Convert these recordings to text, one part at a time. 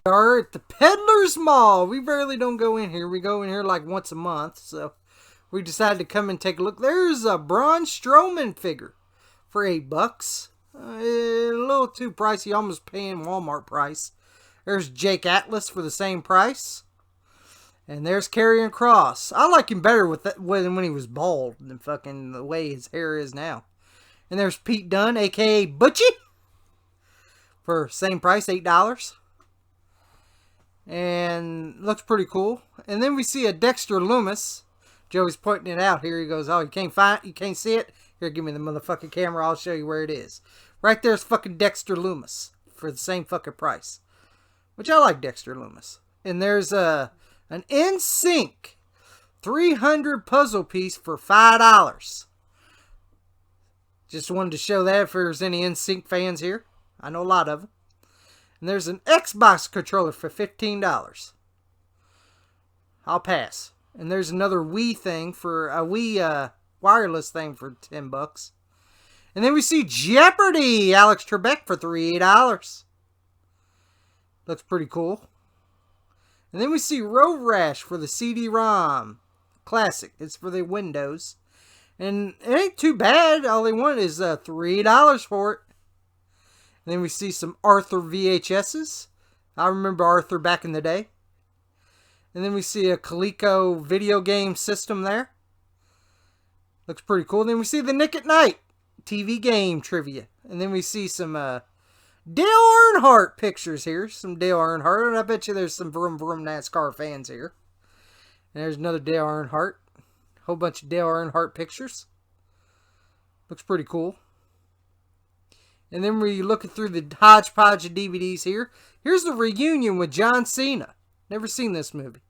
We are at the Peddlers Mall. We rarely don't go in here. We go in here like once a month. So we decided to come and take a look. There's a Braun Strowman figure for $8. A little too pricey. Almost paying Walmart price. There's Jake Atlas for the same price. And there's Karrion Kross. I like him better with that when he was bald than fucking the way his hair is now. And there's Pete Dunne, aka Butchie, for same price, $8. And looks pretty cool. And then we see a Dexter Lumis. Joey's pointing it out here. He goes, "Oh, you can't see it? Here, give me the motherfucking camera. I'll show you where it is." Right there's fucking Dexter Lumis for the same fucking price. Which I like Dexter Lumis. And there's an NSYNC 300 puzzle piece for $5. Just wanted to show that if there's any NSYNC fans here. I know a lot of them. And there's an Xbox controller for $15. I'll pass. And there's another Wii thing for a Wii wireless thing for $10. And then we see Jeopardy! Alex Trebek for $3. Looks pretty cool. And then we see Road Rash for the CD-ROM. Classic. It's for the Windows. And it ain't too bad. All they want is $3 for it. And then we see some Arthur VHSs. I remember Arthur back in the day. And then we see a Coleco video game system there. Looks pretty cool. Then we see the Nick at Night TV game trivia. And then we see some Dale Earnhardt pictures here. Some Dale Earnhardt. And I bet you there's some Vroom Vroom NASCAR fans here. And there's another Dale Earnhardt. Whole bunch of Dale Earnhardt pictures. Looks pretty cool. And then we're looking through the hodgepodge of DVDs here. Here's the reunion with John Cena. Never seen this movie.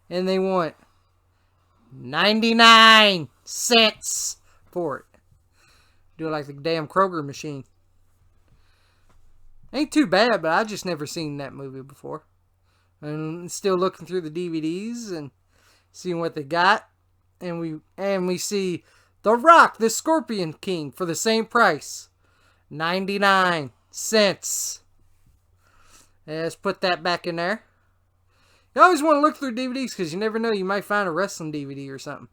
And they want 99 cents for it. Do it like the damn Kroger machine. Ain't too bad, but I just never seen that movie before. And still looking through the DVDs and seeing what they got. And we see The Rock, the Scorpion King, for the same price. 99 cents. Yeah, let's put that back in there. You always want to look through DVDs because you never know. You might find a wrestling DVD or something.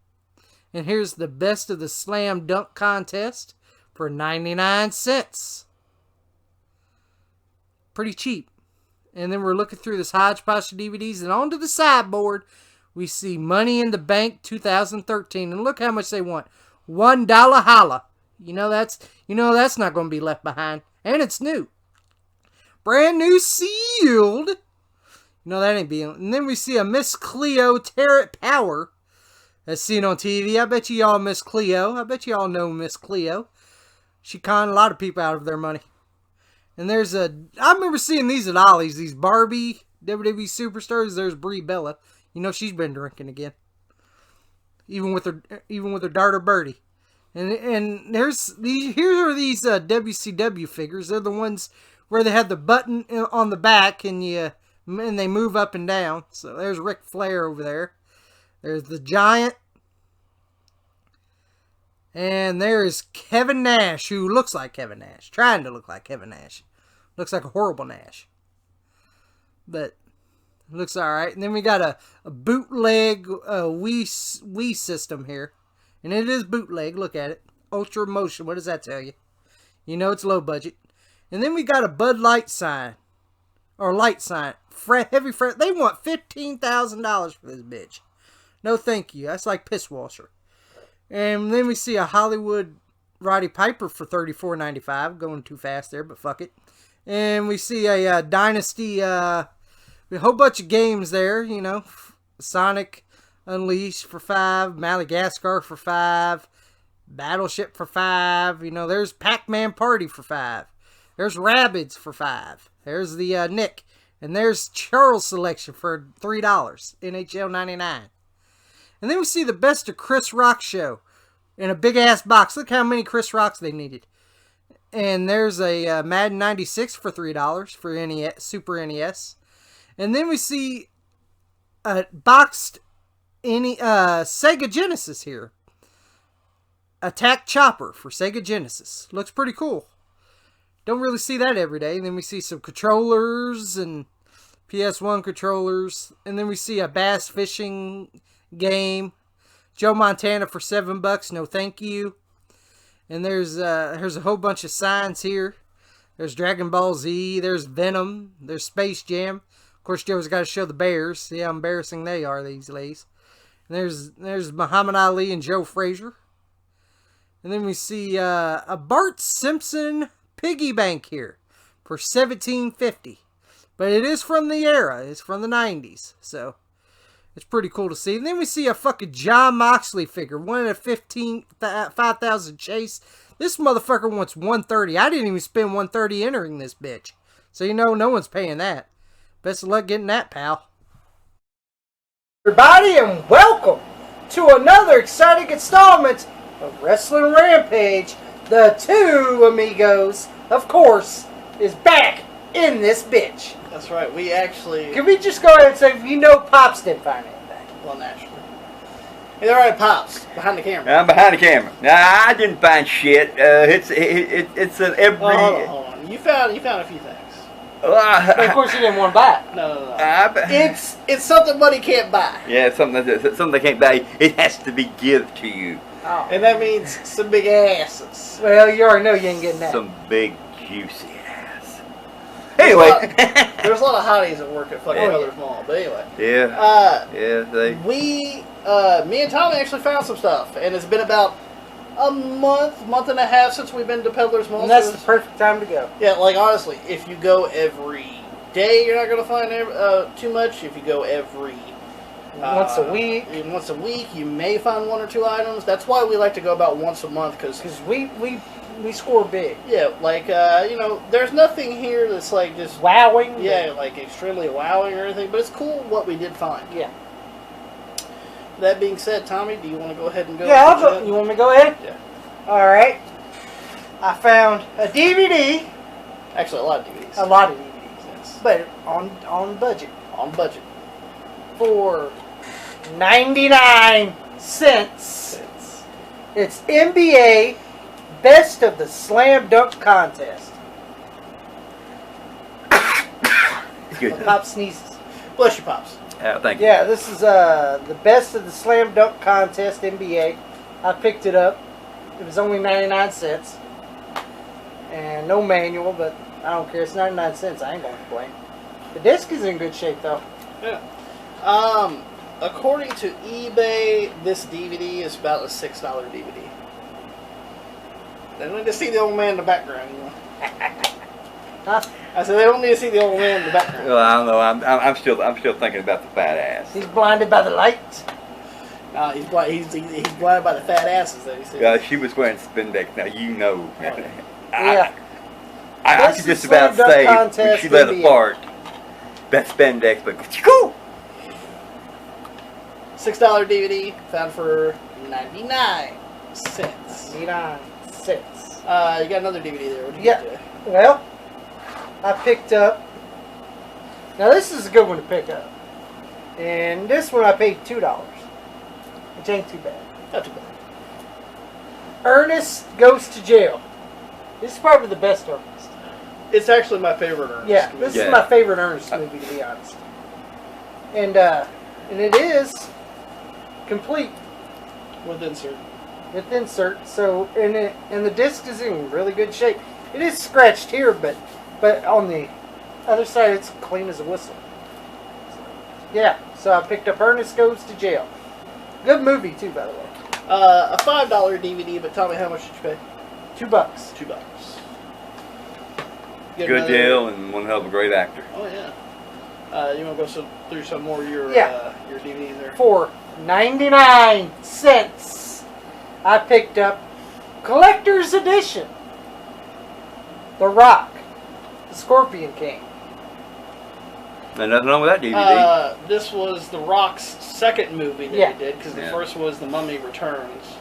And here's the best of the slam dunk contest for 99 cents. Pretty cheap. And then we're looking through this hodgepodge of DVDs. And onto the sideboard, we see Money in the Bank 2013. And look how much they want. $1 holla. You know that's not going to be left behind. And it's new. Brand new sealed. You know that ain't being. And then we see a Miss Cleo Tarot Power. As seen on TV. I bet you all Miss Cleo. I bet you all know Miss Cleo. She conned a lot of people out of their money. And there's I remember seeing these at Ollie's. These Barbie WWE superstars. There's Brie Bella. You know she's been drinking again. Even with her daughter Birdie. And there's these. Here are these WCW figures. They're the ones where they have the button on the back and they move up and down. So there's Ric Flair over there. There's the Giant. And there's Kevin Nash, who looks like Kevin Nash. Trying to look like Kevin Nash. Looks like a horrible Nash. But looks alright. And then we got a bootleg Wii system here. And it is bootleg. Look at it. Ultra motion. What does that tell you? You know it's low budget. And then we got a Bud Light sign. Or light sign. Heavy fret. They want $15,000 for this bitch. No thank you. That's like piss washer. And then we see a Hollywood Roddy Piper for $34.95. Going too fast there, but fuck it. And we see a Dynasty, a whole bunch of games there, you know. Sonic Unleashed for $5. Madagascar for $5. Battleship for $5. You know, there's Pac-Man Party for $5. There's Rabbids for $5. There's the Nick. And there's Charles Selection for $3. NHL 99. And then we see the Best of Chris Rock show in a big-ass box. Look how many Chris Rocks they needed. And there's a Madden 96 for $3 for NES, Super NES. And then we see a boxed Sega Genesis here. Attack Chopper for Sega Genesis. Looks pretty cool. Don't really see that every day. And then we see some controllers and PS1 controllers. And then we see a bass fishing game. Joe Montana for $7. No thank you. And there's a whole bunch of signs here. There's Dragon Ball Z. There's Venom. There's Space Jam. Of course, Joe's got to show the Bears. See how embarrassing they are these days. And there's Muhammad Ali and Joe Frazier. And then we see a Bart Simpson piggy bank here for $17.50. But it is from the era. It's from the 90s. So it's pretty cool to see. And then we see a fucking John Moxley figure. One at 5,000 chase. This motherfucker wants $130. I didn't even spend $130 entering this bitch. So you know no one's paying that. Best of luck getting that, pal. Everybody, and welcome to another exciting installment of Wrestling Rampage. The two amigos, of course, is back in this bitch. That's right. We actually... Can we just go ahead and say, you know Pops didn't find anything? Well, naturally. Hey, all right, Pops. Behind the camera. I'm behind the camera. Nah, I didn't find shit. It's an every... Oh, hold on. You found a few things. But of course you didn't want to buy it. No. It's something money can't buy. Yeah, it's something they can't buy. It has to be given to you. Oh. And that means some big asses. Well, you already know you ain't getting that. Some big, juicy ass. Anyway. There's a lot of hotties that work at fucking Peddlers Mall. But anyway. Yeah. Me and Tommy actually found some stuff. And it's been about a month and a half since we've been to Peddlers Mall. And that's the perfect time to go. Yeah, like honestly, if you go every day, you're not going to find too much. If you go every... once a week, you may find one or two items. That's why we like to go about once a month, because we score big. Yeah, like there's nothing here that's like just wowing. Yeah, like extremely wowing or anything. But it's cool what we did find. Yeah. That being said, Tommy, do you want to go ahead and go? Yeah, I'll go. You want me to go ahead? Yeah. All right. I found a DVD. Actually, a lot of DVDs. A lot of DVDs, yes. But on budget. On budget. For 99 cents. It's NBA Best of the Slam Dunk Contest. Good. Pop sneezes. Bless you, Pops. Thank you. Yeah, this is the Best of the Slam Dunk Contest NBA. I picked it up. It was only 99 cents. And no manual, but I don't care. It's 99 cents. I ain't going to complain. The disc is in good shape, though. Yeah. According to eBay, this DVD is about a $6 DVD. They don't need to see the old man in the background, you know. Huh? I said they don't need to see the old man in the background. Well, I don't know. I'm still thinking about the fat ass. He's blinded by the lights. He's blinded by the fat asses that he sees. Yeah, she was wearing spandex. Now you know. Yeah. I could just about say when she let a fart, that's spandex, but cool. $6 DVD found for 99 cents. 99 cents. You got another DVD there. What did you get to? Well, I picked up. Now this is a good one to pick up, and this one I paid $2, which ain't too bad. Not too bad. Ernest Goes to Jail. This is probably the best Ernest. It's actually my favorite Ernest. Yeah, this is my favorite Ernest movie, to be honest. And it is complete with insert. With insert. So and the disc is in really good shape. It is scratched here, but on the other side it's clean as a whistle. Yeah, so I picked up Ernest Goes to Jail. Good movie too, by the way. A $5 DVD, but tell me how much did you pay? $2. $2. Good deal and one hell of a great actor. Oh yeah. You want to go through some more of your DVDs there? For 99 cents, I picked up Collector's Edition. The Rock, the Scorpion King. There's nothing wrong with that DVD. This was The Rock's second movie that he did, because the first was The Mummy Returns.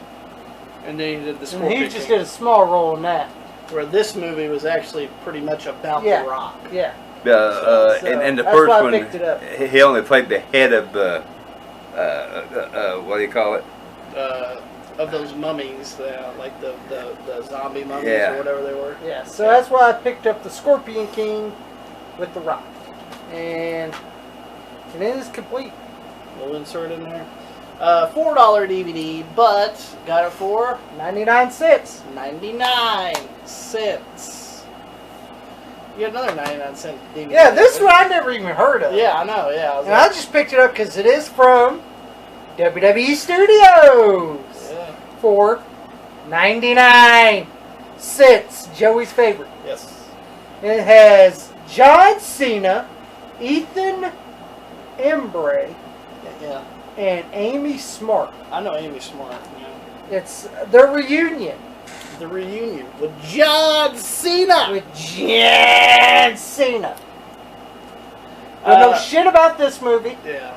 And then he did The Scorpion King. He just did a small role in that. Where this movie was actually pretty much about The Rock. Yeah. And the first one, he only played the head of the, what do you call it? Of those mummies, like the zombie mummies or whatever they were. Yeah, so that's why I picked up The Scorpion King with The Rock. And it is complete. We'll insert it in there. $4 DVD, but got it for 99 cents. 99 cents. You got another 99-cent DVD. Yeah, this one I never even heard of. Yeah, I know. Yeah, I just picked it up because it is from WWE Studios for 99 cents. Joey's favorite. Yes. It has John Cena, Ethan Embry, yeah, and Amy Smart. I know Amy Smart. Yeah. It's the reunion. The reunion with John Cena. With John Cena. I know shit about this movie. Yeah.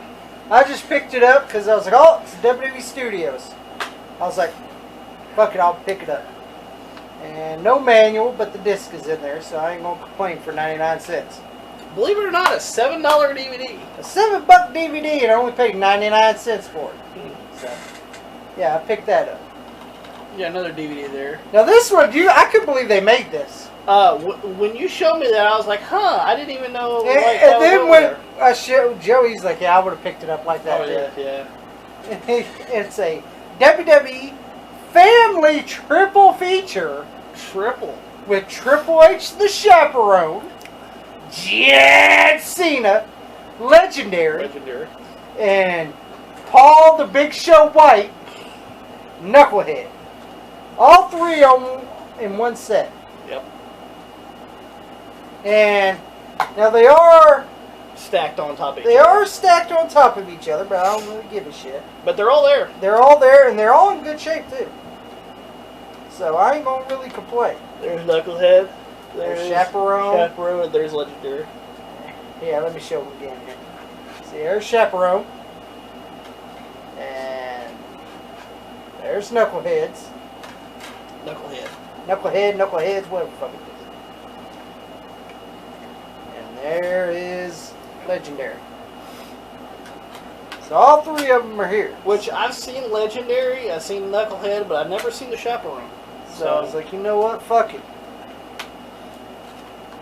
I just picked it up because I was like, oh, it's WWE Studios. I was like, fuck it, I'll pick it up. And no manual, but the disc is in there, so I ain't gonna complain for 99 cents. Believe it or not, a $7 DVD. A $7 DVD, and I only paid 99 cents for it. So, yeah, I picked that up. Yeah, another DVD there. Now this one, I couldn't believe they made this. When you showed me that, I was like, huh, I didn't even know. And then when I showed Joey, he's like, yeah, I would have picked it up like that. Oh, yeah. It's a WWE Family Triple Feature. Triple. With Triple H the Chaperone, John Cena, Legendary, and Paul the Big Show White, Knucklehead. All three of them in one set. Yep. And now they are stacked on top of each other. They are stacked on top of each other, but I don't really give a shit. But they're all there. They're all there, and they're all in good shape, too. So I ain't gonna really complain. There's Knucklehead. There's Chaperone. And there's Legendary. Yeah, let me show them again here. See, there's Chaperone. And there's Knuckleheads. Knuckleheads, whatever the fuck it is. And there is Legendary. So all three of them are here. Which I've seen Legendary, I've seen Knucklehead, but I've never seen the Chaperone. So I was like, you know what? Fuck it.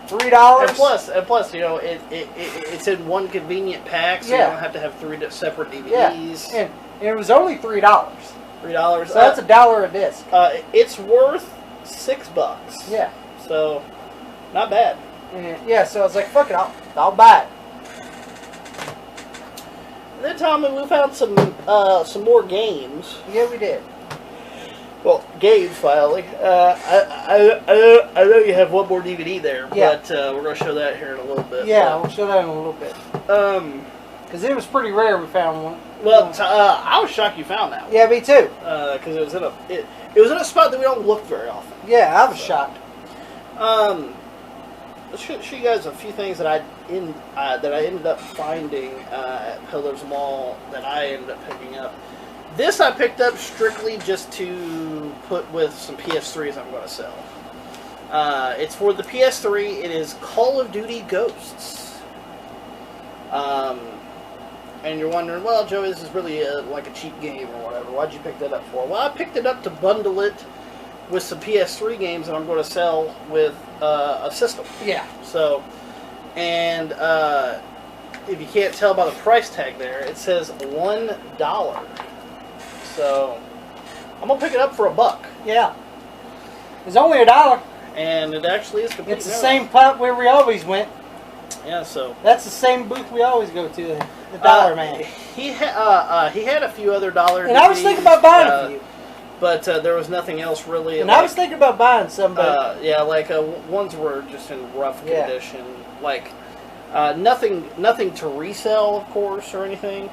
$3. And plus, you know, it's in one convenient pack, so you don't have to have three separate DVDs. Yeah. And it was only $3. $3. So that's $1 a disc. It's worth $6. Yeah. So, not bad. And yeah. So I was like, fuck it, I'll buy it. And then, Tommy, we found some more games. Yeah, we did. Well, games finally. I know you have one more DVD there, but we're going to show that here in a little bit. Yeah, we'll show that in a little bit. Because it was pretty rare we found one. Well, I was shocked you found that one. Yeah, me too. Because it was in a spot that we don't look very often. Yeah, I was shocked. Let's show you guys a few things that I ended up finding at Peddlers Mall that I ended up picking up. This I picked up strictly just to put with some PS3s I'm going to sell. It's for the PS3. It is Call of Duty Ghosts. And you're wondering, well, Joey, this is really like a cheap game or whatever. Why'd you pick that up for? Well, I picked it up to bundle it with some PS3 games that I'm going to sell with a system. Yeah. So, and if you can't tell by the price tag there, it says $1. So, I'm going to pick it up for $1. Yeah. It's only $1. And it actually is completely It's the same pot where we always went. Yeah, so. That's the same booth we always go to, the Dollar Man. He had a few other dollar And DVDs, I was thinking about buying a few. But there was nothing else really. And I was thinking about buying some, but... yeah, like, ones were just in rough condition. Like, nothing to resell, of course, or anything.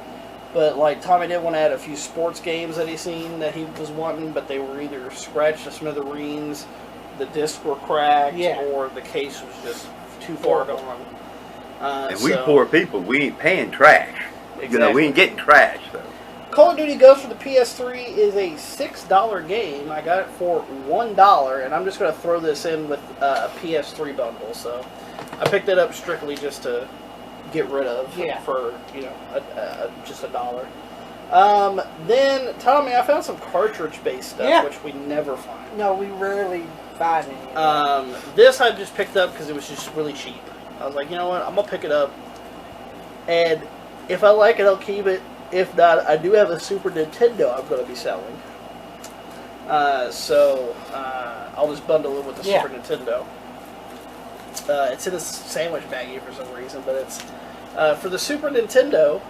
But, like, Tommy did want to add a few sports games that he seen that he was wanting, but they were either scratched to smithereens, the discs were cracked, or the case was just too far gone. And we poor people, we ain't paying trash. Exactly. You know, we ain't getting trash, though. Call of Duty Ghosts for the PS3 is a $6 game. I got it for $1, and I'm just going to throw this in with a PS3 bundle. So I picked it up strictly just to get rid of for just $1. Then, Tommy, I found some cartridge-based stuff, which we never find. No, we rarely find any. This I just picked up because it was just really cheap. I was like, you know what, I'm going to pick it up. And if I like it, I'll keep it. If not, I do have a Super Nintendo I'm going to be selling. So I'll just bundle it with the Super Nintendo. It's in a sandwich baggie for some reason, but it's for the Super Nintendo,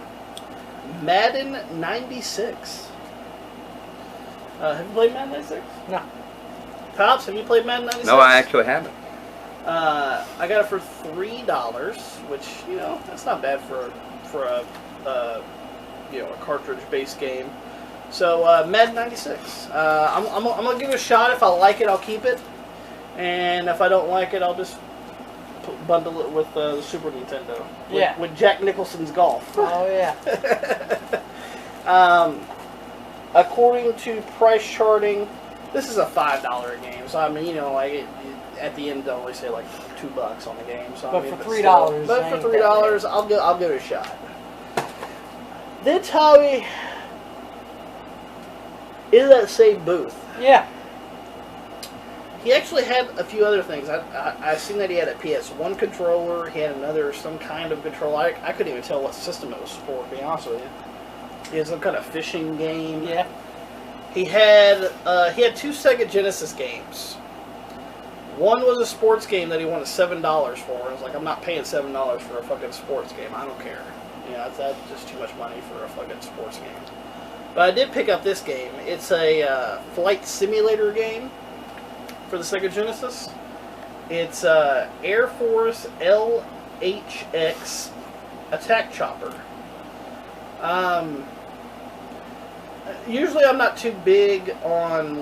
Madden 96. Have you played Madden 96? No. Pops, have you played Madden 96? No, I actually haven't. I got it for $3, which that's not bad for a a cartridge-based game. So Madden 96. I'm gonna give it a shot. If I like it, I'll keep it, and if I don't like it, I'll just bundle it with the Super Nintendo. With Jack Nicholson's Golf. Oh yeah. According to price charting, this is a $5 game. So I mean, at the end, they only say like $2 on the game. So but I mean, for $3, but for $3, I'll give it a shot. Then Tommy, in that same booth, he actually had a few other things. I seen that he had a PS1 controller. He had some kind of controller. I couldn't even tell what system it was for, to be honest with you. He had some kind of fishing game. Yeah. He had 2 Sega Genesis games. One was a sports game that he wanted $7 for. I was like, I'm not paying $7 for a fucking sports game. I don't care. That's just too much money for a fucking sports game. But I did pick up this game. It's a flight simulator game for the Sega Genesis. It's Air Force LHX Attack Chopper. Usually I'm not too big on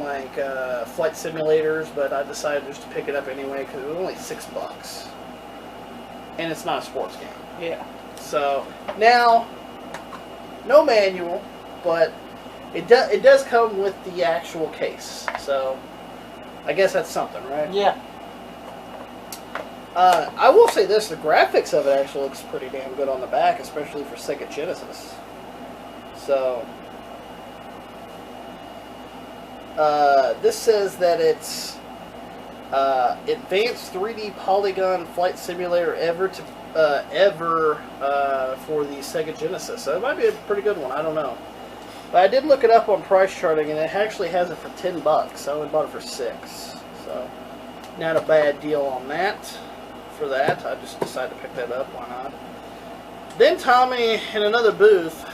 flight simulators, but I decided just to pick it up anyway because it was only $6, and it's not a sports game. Yeah. So now, no manual, but it does come with the actual case. So I guess that's something, right? Yeah. I will say this: the graphics of it actually looks pretty damn good on the back, especially for Sega Genesis. So. This says that it's advanced 3D polygon flight simulator ever for the Sega Genesis. So it might be a pretty good one. I don't know. But I did look it up on price charting, and it actually has it for $10. I only bought it for $6. So not a bad deal on that. For that, I just decided to pick that up. Why not? Then Tommy in another booth.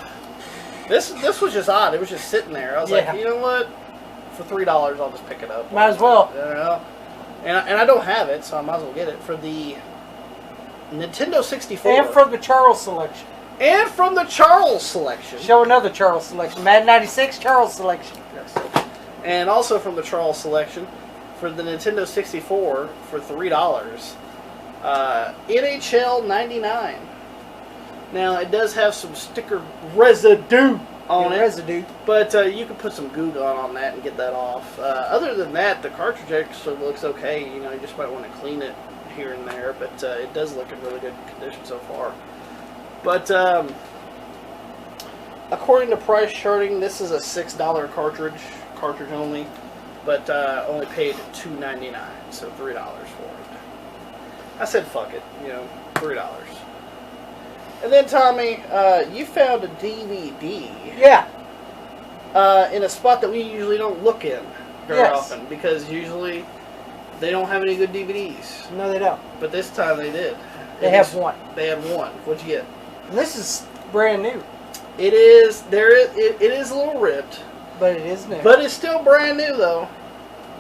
This was just odd. It was just sitting there. I was like, you know what? For $3, I'll just pick it up. Might as well. And I don't have it, so I might as well get it for the Nintendo 64. And from the Charles selection. And from the Charles selection. Show another Charles selection. Madden 96 Charles selection. Yes. And also from the Charles selection for the Nintendo 64 for $3. NHL 99. Now it does have some sticker residue on it. But you can put some Goo Gone on that and get that off. Other than that, the cartridge actually looks okay. You just might want to clean it here and there, but it does look in really good condition so far. But according to price charting, this is a $6 cartridge only, but only paid $2.99, so $3 for it. I said fuck it, $3. And then Tommy, you found a DVD. Yeah. In a spot that we usually don't look in very often, because usually they don't have any good DVDs. No, they don't. But this time they did. They have one. They had one. What'd you get? And this is brand new. It is. It is a little ripped, but it is new. But it's still brand new though.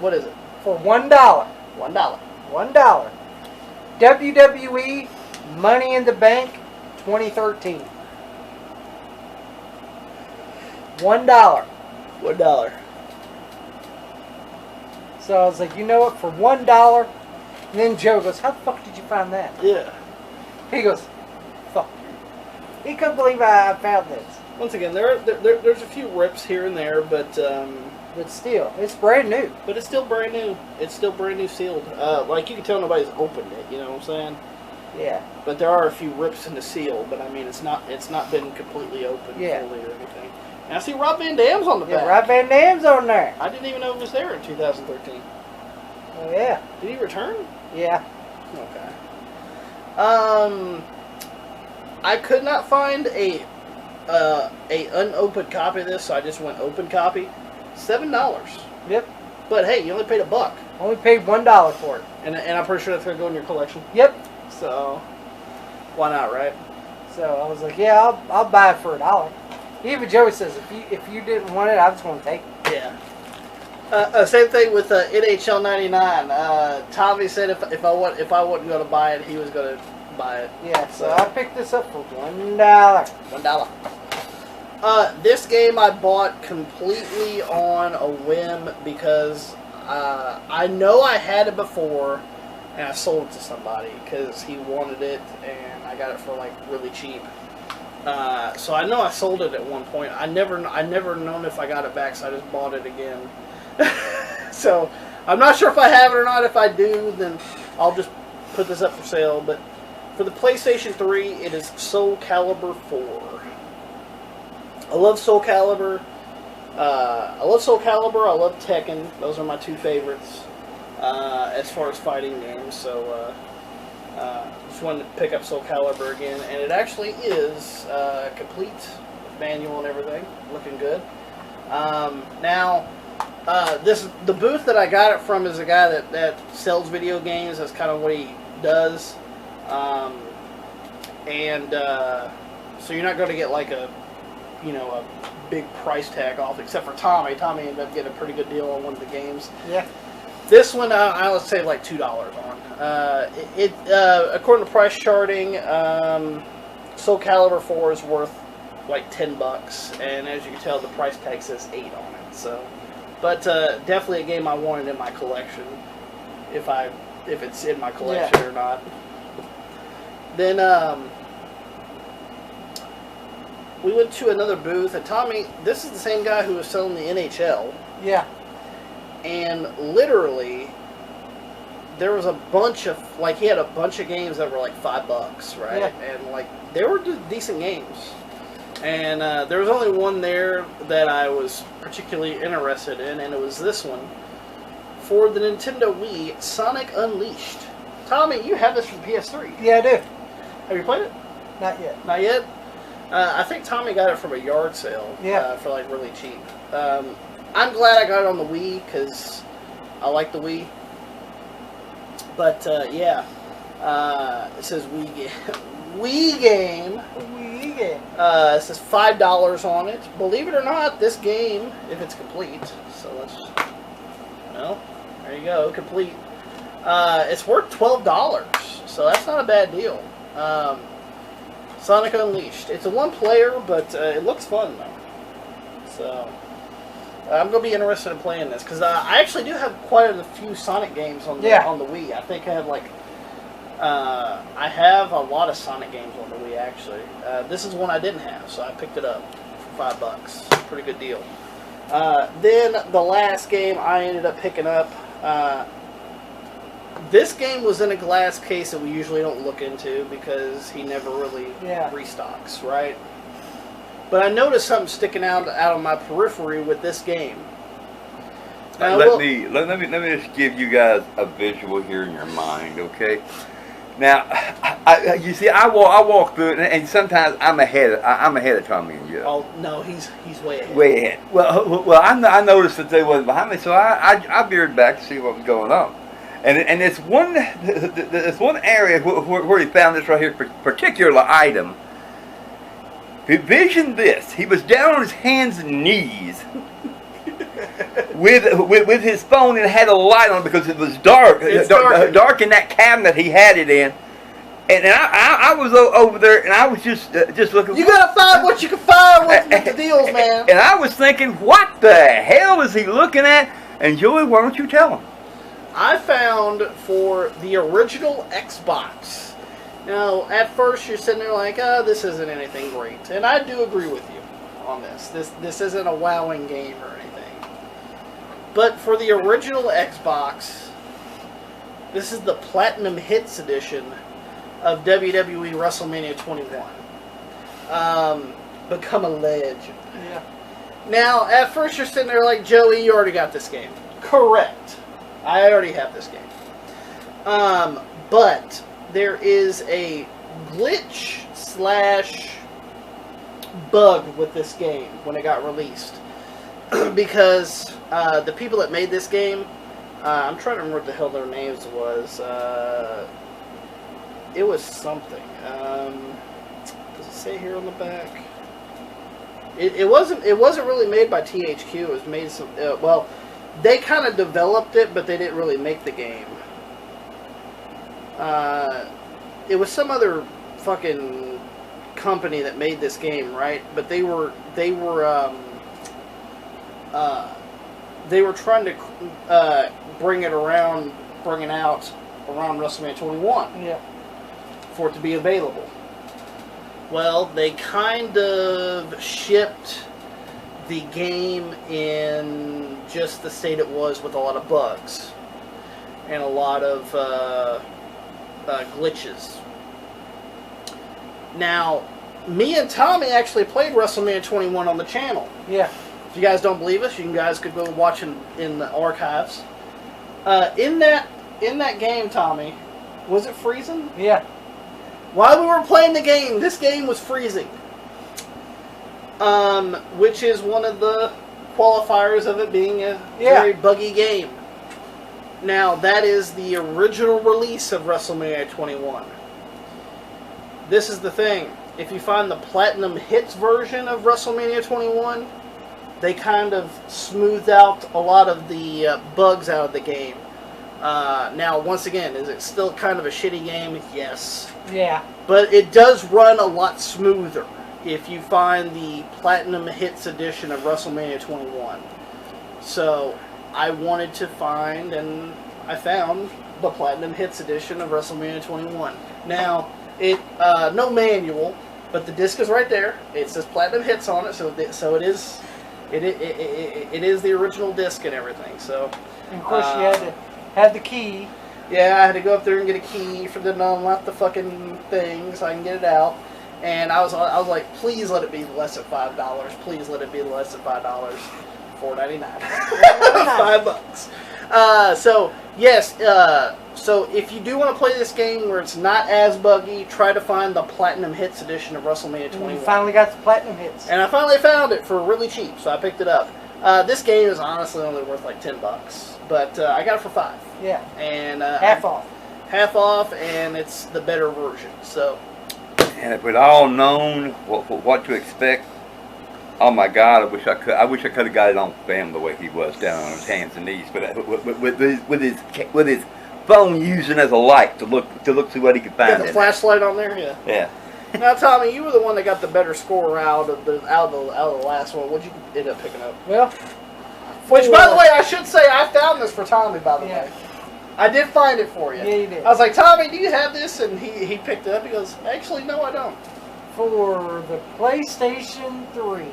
What is it? For $1. $1. WWE Money in the Bank 2013. $1. $1. So I was like, you know what? For $1. And then Joe goes, how the fuck did you find that? Yeah. He goes, fuck. He couldn't believe I found this. Once again, there's a few rips here and there, but still, it's brand new. But it's still brand new. It's still brand new sealed. Like you can tell nobody's opened it. You know what I'm saying? Yeah. But there are a few rips in the seal. But I mean, it's not been completely opened fully or anything. And I see Rob Van Dam's on the back. Yeah, Rob Van Dam's on there. I didn't even know he was there in 2013. Oh yeah. Did he return? Yeah. Okay. I could not find a unopened copy of this, so I just went open copy. $7. Yep. But hey, you only paid $1. Only paid $1 for it. And I'm pretty sure that's going to go in your collection. Yep. So, why not, right? So I was like, yeah, I'll buy it for $1. Even Joey says, if you didn't want it, I was going to take it. Yeah. Same thing with NHL 99. Tommy said if I wasn't going to buy it, he was going to buy it. Yeah, so I picked this up for $1. $1. This game I bought completely on a whim because I know I had it before and I sold it to somebody because he wanted it and I got it for like really cheap. So I know I sold it at one point. I never known if I got it back, so I just bought it again. So I'm not sure if I have it or not. If I do, then I'll just put this up for sale. But for the PlayStation 3, it is Soul Calibur 4. I love Soul Calibur. I love Tekken. Those are my two favorites as far as fighting games. So just wanted to pick up Soul Calibur again, and it actually is complete with manual and everything, looking good. Now, the booth that I got it from is a guy that sells video games. That's kind of what he does, so you're not going to get like a big price tag off, except for Tommy. Tommy ended up getting a pretty good deal on one of the games. Yeah. This one I would save like $2 on. According to price charting, Soul Calibur 4 is worth like $10, and as you can tell, the price tag says 8 on it. So, but definitely a game I wanted in my collection, if it's in my collection or not. Then we went to another booth, and Tommy, this is the same guy who was selling the NHL. Yeah. And literally, there was a bunch of, he had a bunch of games that were like $5, right? Yeah. And they were decent games. And there was only one there that I was particularly interested in, and it was this one. For the Nintendo Wii, Sonic Unleashed. Tommy, you have this from PS3. Yeah, I do. Have you played it? Not yet. Not yet? I think Tommy got it from a yard sale for like really cheap. I'm glad I got it on the Wii because I like the Wii. But yeah, it says Wii game. Wii game. Wii game. It says $5 on it. Believe it or not, this game, if it's complete, so let's. Well, there you go, complete. It's worth $12, so that's not a bad deal. Sonic Unleashed. It's a one-player, but it looks fun, though. So, I'm going to be interested in playing this, because I actually do have quite a few Sonic games on the Wii. I think I have, I have a lot of Sonic games on the Wii, actually. This is one I didn't have, so I picked it up for $5. Pretty good deal. Then, the last game I ended up picking up, this game was in a glass case that we usually don't look into because he never really restocks, right? But I noticed something sticking out of my periphery with this game. Now, let me just give you guys a visual here in your mind, okay? Now, you see, I walk through it, and sometimes I'm ahead of Tommy and Joe. Oh no, he's way ahead. Way ahead. Well, I noticed that they wasn't behind me, so I veered back to see what was going on. And it's one area where he found this right here particular item. Envision this: he was down on his hands and knees with his phone and had a light on because it was dark. Dark in that cabinet he had it in. And I was over there and I was just looking. You gotta find what you can find with the deals, man. And I was thinking, what the hell is he looking at? And Joey, why don't you tell him? I found for the original Xbox. Now, at first you're sitting there like, this isn't anything great. And I do agree with you on this. This isn't a wowing game or anything. But for the original Xbox, this is the Platinum Hits Edition of WWE WrestleMania 21. Become a legend. Yeah. Now, at first you're sitting there like, Joey, you already got this game. Correct. I already have this game. But there is a glitch slash bug with this game when it got released. Because the people that made this game, I'm trying to remember what the hell their names was. It was something. Does it say here on the back? It wasn't really made by THQ. It was made some. Well, they kind of developed it, but they didn't really make the game. It was some other fucking company that made this game, right? But they were trying to bring it out around WrestleMania 21. Yeah. For it to be available. Well, they kind of shipped the game in just the state it was, with a lot of bugs and a lot of glitches. Now, me and Tommy actually played WrestleMania 21 on the channel. Yeah. If you guys don't believe us, you guys could go watch in the archives. In that game, Tommy, was it freezing? Yeah. While we were playing the game, this game was freezing. Which is one of the qualifiers of it being a very buggy game. Now, that is the original release of WrestleMania 21. This is the thing. If you find the Platinum Hits version of WrestleMania 21, they kind of smoothed out a lot of the bugs out of the game. Now, once again, is it still kind of a shitty game? Yes. Yeah. But it does run a lot smoother if you find the Platinum Hits edition of WrestleMania 21. So, I wanted to find, and I found, the Platinum Hits edition of WrestleMania 21. Now, no manual, but the disc is right there. It says Platinum Hits on it, so it is the original disc and everything. So, and of course, you had to have the key. Yeah, I had to go up there and get a key for them to unlock the fucking thing so I can get it out. And I was like, please let it be less than $5. Please let it be less than $5. $4.99. $5. So yes. So if you do want to play this game where it's not as buggy, try to find the Platinum Hits edition of WrestleMania 21. And you finally got the Platinum Hits. And I finally found it for really cheap, so I picked it up. This game is honestly only worth like $10, but I got it for $5. Yeah. And half off. Half off, and it's the better version. So. And if we'd all known what to expect, oh my God, I wish I could have got it on film the way he was down on his hands and knees, but with his phone using as a light to look see what he could find. Got the flashlight on there, yeah. Yeah. Now, Tommy, you were the one that got the better score out of the last one. What'd you end up picking up? Well, which, by the way, I should say I found this for Tommy. By the way, I did find it for you. Yeah, you did. I was like, Tommy, do you have this? And he picked it up. He goes, actually, no, I don't. For the PlayStation 3,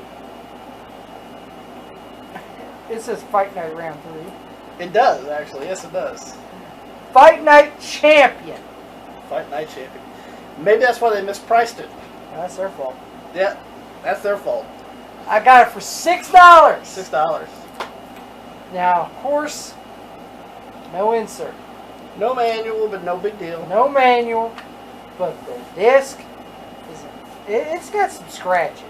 it says Fight Night Round 3. It does, actually. Yes, it does. Fight Night Champion. Fight Night Champion. Maybe that's why they mispriced it. That's their fault. Yeah, that's their fault. I got it for $6. $6. Now, of course, no insert. No manual, but no big deal. No manual, but the disc it's got some scratches.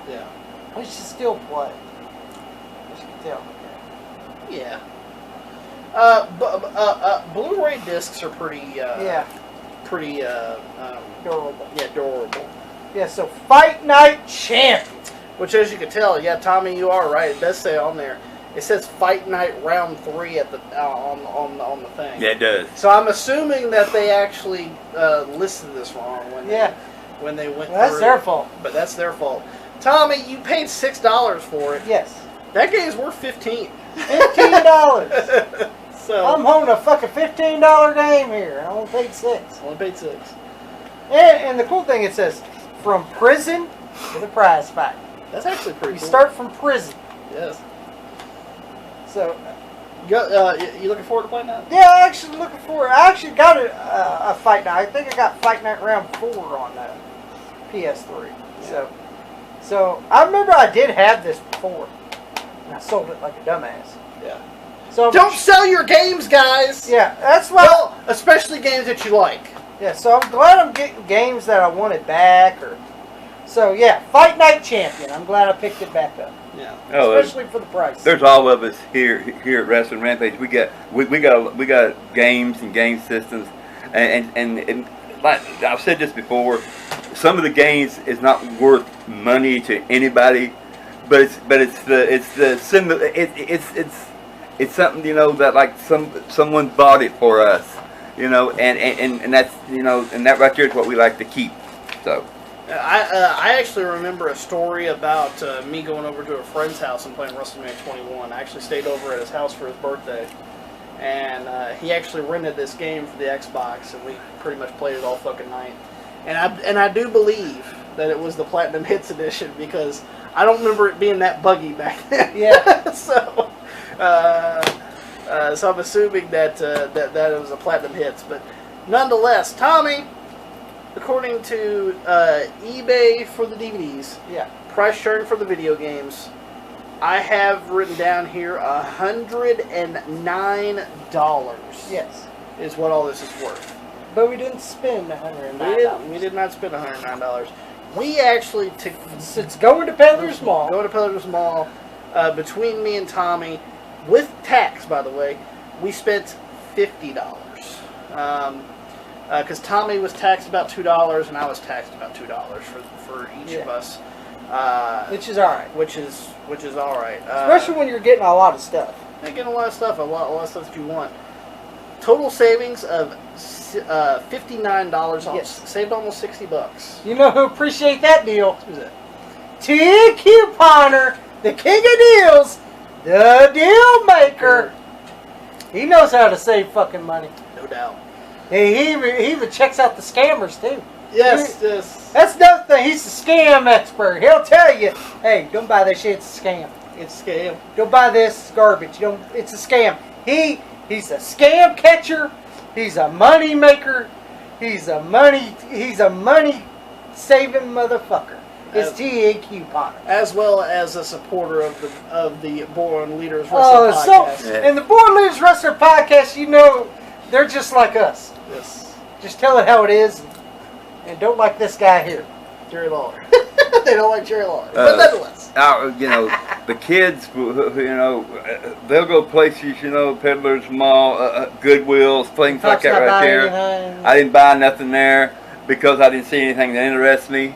Yeah. But it should still play. As you can tell. Yeah. Blu-ray discs are pretty. Pretty. Durable. Yeah, durable. Yeah. So Fight Night Champion. Which, as you can tell, yeah, Tommy, you are right. It does say on there. It says Fight Night Round 3 at the on the thing. Yeah, it does. So I'm assuming that they actually listed this wrong when they went through. That's their fault. But that's their fault. Tommy, you paid $6 for it. Yes. That game's worth $15. $15. So I'm holding a fucking $15 game here. I only paid $6. Only paid $6. And the cool thing, it says from prison to the prize fight. That's actually pretty cool. You start from prison. Yes. So, you looking forward to playing that? yeah, I actually looking forward. I actually got a Fight Night. I think I got Fight Night Round 4 on PS3. Yeah. So I remember I did have this before, and I sold it like a dumbass. Yeah. So don't sell your games, guys. Yeah, that's why. Well, especially games that you like. Yeah, so I'm glad I'm getting games that I wanted back. So, yeah, Fight Night Champion. I'm glad I picked it back up. Yeah. Oh, Especially for the price. There's all of us here at Wrestling Rampage. We got games and game systems, and like I've said this before, some of the games is not worth money to anybody, but it's something, you know, that like someone bought it for us, you know, and that's, you know, and that right there is what we like to keep. So. I actually remember a story about me going over to a friend's house and playing WrestleMania 21. I actually stayed over at his house for his birthday, and he actually rented this game for the Xbox, and we pretty much played it all fucking night. And I do believe that it was the Platinum Hits edition, because I don't remember it being that buggy back then. Yeah. So I'm assuming that it was a Platinum Hits, but nonetheless, Tommy. According to eBay for the DVDs, yeah, price sharing for the video games, I have written down here $109. Yes. Is what all this is worth. But we didn't spend $109. We did not spend $109. We actually took. It's going to Peddlers Mall. Going to Peddlers Mall. Between me and Tommy, with tax, by the way, we spent $50. Because Tommy was taxed about $2 and I was taxed about $2 for each of us, which is all right. Which is all right. Especially when you're getting a lot of stuff. You're getting a lot of stuff, a lot of stuff that you want. Total savings of $59. Yes. Saved almost $60. You know who appreciate that deal? Who's that? T Couponer, the king of deals, the deal maker. He knows how to save fucking money. No doubt. He even checks out the scammers, too. Yes. That's another thing. He's a scam expert. He'll tell you, hey, don't buy that shit. It's a scam. It's a scam. Don't buy this. It's garbage. It's a scam. He's a scam catcher. He's a money maker. He's a money saving motherfucker. It's T.A. Couponer. As well as a supporter of the Born Leaders Wrestling Podcast. And the Born Leaders Wrestling Podcast, you know, they're just like us. Yes. Just tell it how it is, and don't like this guy here, Jerry Lawler. They don't like Jerry Lawler, but nonetheless. You know, the kids, you know, they'll go places, you know, Peddlers Mall, Goodwills, things like that right there. I didn't buy nothing there because I didn't see anything that interests me.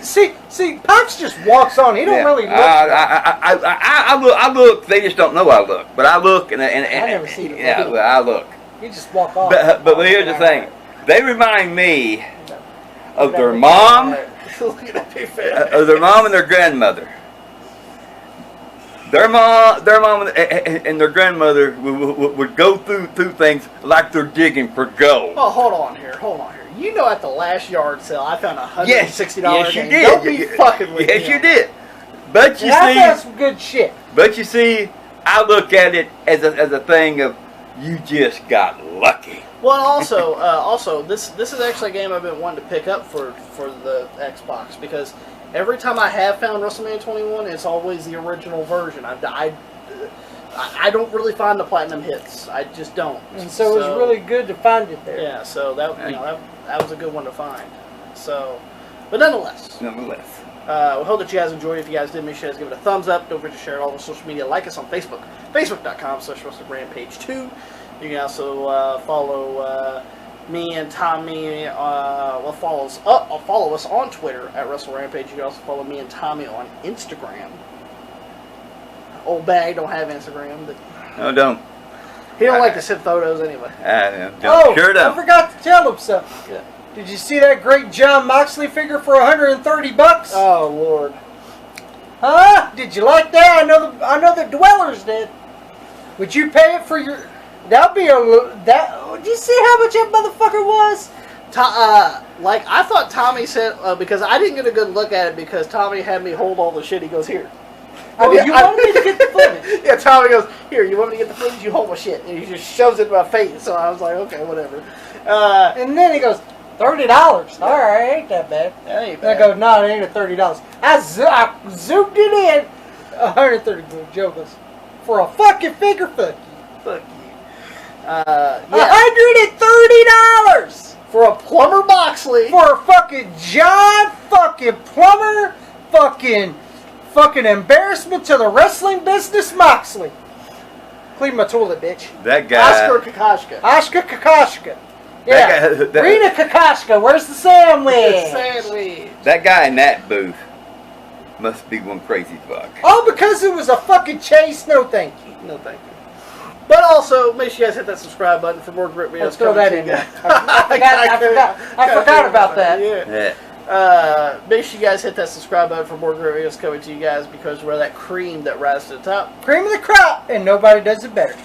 See, Pops just walks on. He don't really look. I look. They just don't know I look, but I look and I never see it. Yeah, well, I look. You just walk off. But here's the thing. They remind me of their mom, of their mom and their grandmother. Their mom and their grandmother would go through things like they're digging for gold. Oh, hold on here. You know, at the last yard sale, I found $160 yes, you game. did. Don't be fucking with me. Yes, you did. But you I see, found some good shit. But you see, I look at it as a thing of you just got lucky. Well, also, this is actually a game I've been wanting to pick up for the Xbox, because every time I have found WrestleMania 21, it's always the original version. I don't really find the Platinum Hits. I just don't. And so it was really good to find it there. Yeah, so that was a good one to find. So, but nonetheless. Nonetheless. We hope that you guys enjoyed. If you guys did, make sure you guys give it a thumbs up. Don't forget to share it all over social media. Like us on Facebook, facebook.com/WrestlingRampage2. You can also follow me and Tommy. Follow us on Twitter at WrestleRampage. You can also follow me and Tommy on Instagram. Old bag don't have Instagram, but No, don't. he don't like to send photos anyway. Sure don't. I forgot to tell him something. Yeah. Did you see that great John Moxley figure for $130? Oh Lord. Huh? Did you like that? I know the dwellers did. Would you pay it for your? That'd be that. Did you see how much that motherfucker was? Like I thought Tommy said, because I didn't get a good look at it because Tommy had me hold all the shit. He goes, here. You wanted me to get the footage. Yeah, Tommy goes, here, you want me to get the footage? You hold my shit. And he just shoves it in my face. So I was like, okay, whatever. And then he goes, $30. All right, ain't that bad. That ain't And I bad. go, no, it ain't a $30. I zoomed it in. $130. Joe goes, for a fucking figure, fuck you. Fuck you. $130. For a Plumber Moxley. For a fucking John fucking Plumber fucking embarrassment to the wrestling business Moxley. Clean my toilet, bitch. That guy. Oscar Kokoschka. Oscar Kokoschka. Yeah. That Rita Kokoschka, where's the sandwich? Sandwich. That guy in that booth must be one crazy fuck. All because it was a fucking chase? No thank you. No, thank you. But also, make sure you guys hit that subscribe button for more great videos. Let's throw that in there. I forgot about that. Yeah. Make sure you guys hit that subscribe button for more great videos coming to you guys because we're that cream that rises to the top. Cream of the crop, and nobody does it better.